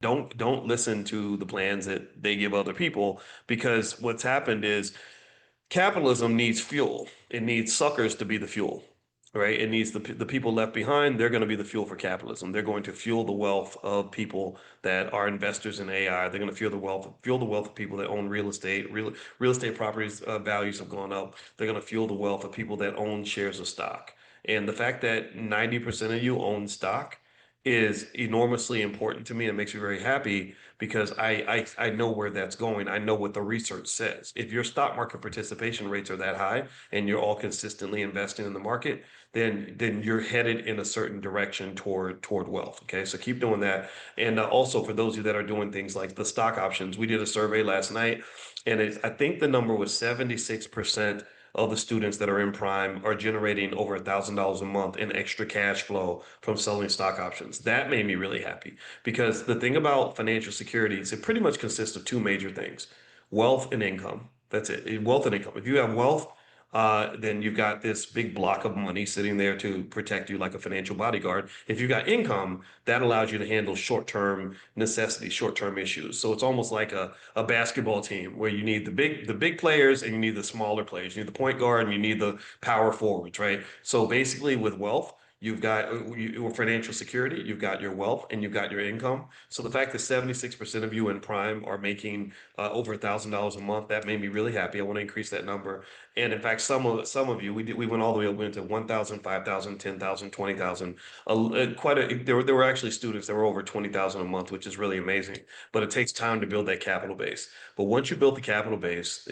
Don't listen to the plans that they give other people, because what's happened is capitalism needs fuel. It needs suckers to be the fuel, right? It needs the people left behind. They're going to be the fuel for capitalism. They're going to fuel the wealth of people that are investors in AI. They're going to fuel the wealth of people that own real estate. Real estate properties values have gone up. They're going to fuel the wealth of people that own shares of stock. And the fact that 90% of you own stock is enormously important to me and makes me very happy, because I know where that's going. I know what the research says. If your stock market participation rates are that high and you're all consistently investing in the market, then you're headed in a certain direction toward wealth. Okay, so keep doing that. And also for those of you that are doing things like the stock options, we did a survey last night, and I think the number was 76% of the students that are in prime are generating over $1,000 a month in extra cash flow from selling stock options. That made me really happy, because the thing about financial security is it pretty much consists of two major things: wealth and income. That's it. Wealth and income. If you have wealth, then you've got this big block of money sitting there to protect you like a financial bodyguard. If you've got income, that allows you to handle short-term necessities, short-term issues. So it's almost like a basketball team where you need the big players and you need the smaller players. You need the point guard and you need the power forwards, right? So basically with wealth, you've got your financial security, you've got your wealth, and you've got your income. So the fact that 76% of you in prime are making over $1,000 a month, that made me really happy. I want to increase that number. And in fact, some of you, we went all the way up, went to 1,000, 5,000, 10,000, 20,000. There were actually students that were over 20,000 a month, which is really amazing. But it takes time to build that capital base. But once you build the capital base,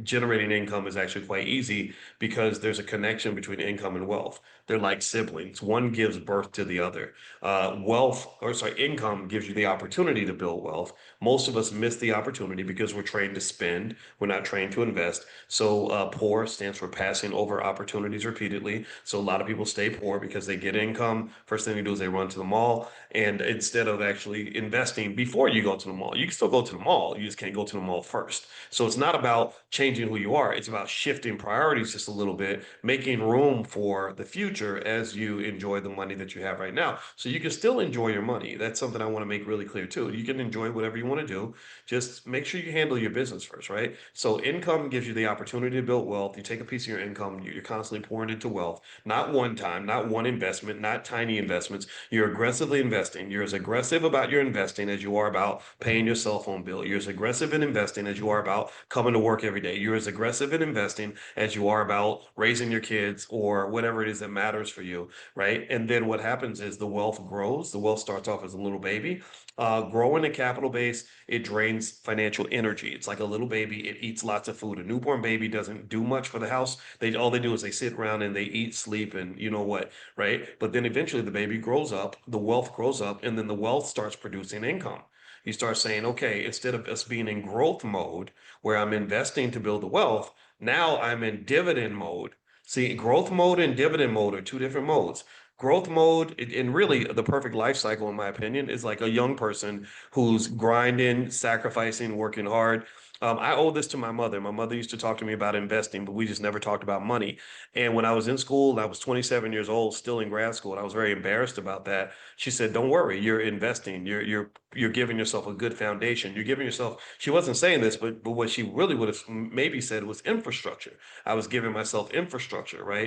generating income is actually quite easy, because there's a connection between income and wealth. They're like siblings. One gives birth to the other. Income gives you the opportunity to build wealth. Most of us miss the opportunity because we're trained to spend. We're not trained to invest. So poor stands for passing over opportunities repeatedly. So a lot of people stay poor because they get income. First thing they do is they run to the mall. And instead of actually investing before you go to the mall, you can still go to the mall. You just can't go to the mall first. So it's not about changing who you are. It's about shifting priorities just a little bit, making room for the future as you enjoy the money that you have right now. So you can still enjoy your money. That's something I want to make really clear too. You can enjoy whatever you want to do. Just make sure you handle your business first, right? So income gives you the opportunity to build wealth. You take a piece of your income, you're constantly pouring into wealth, not one time, not one investment, not tiny investments. You're aggressively investing. You're as aggressive about your investing as you are about paying your cell phone bill. You're as aggressive in investing as you are about coming to work every day. You're as aggressive in investing as you are about raising your kids or whatever it is that matters for you, right? And then what happens is the wealth grows. The wealth starts off as a little baby. Growing a capital base, it drains financial energy. It's like a little baby. It eats lots of food. A newborn baby doesn't do much for the house. All they do is they sit around and they eat, sleep, and you know what, right? But then eventually the baby grows up, the wealth grows up, and then the wealth starts producing income. You start saying, okay, instead of us being in growth mode where I'm investing to build the wealth, now I'm in dividend mode. See, growth mode and dividend mode are two different modes. Growth mode, and really the perfect life cycle, in my opinion, is like a young person who's grinding, sacrificing, working hard. I owe this to my mother. My mother used to talk to me about investing, but we just never talked about money. And when I was in school, and I was 27 years old, still in grad school, and I was very embarrassed about that. She said, "Don't worry, you're investing. You're giving yourself a good foundation. You're giving yourself." She wasn't saying this, but what she really would have maybe said was infrastructure. I was giving myself infrastructure, right?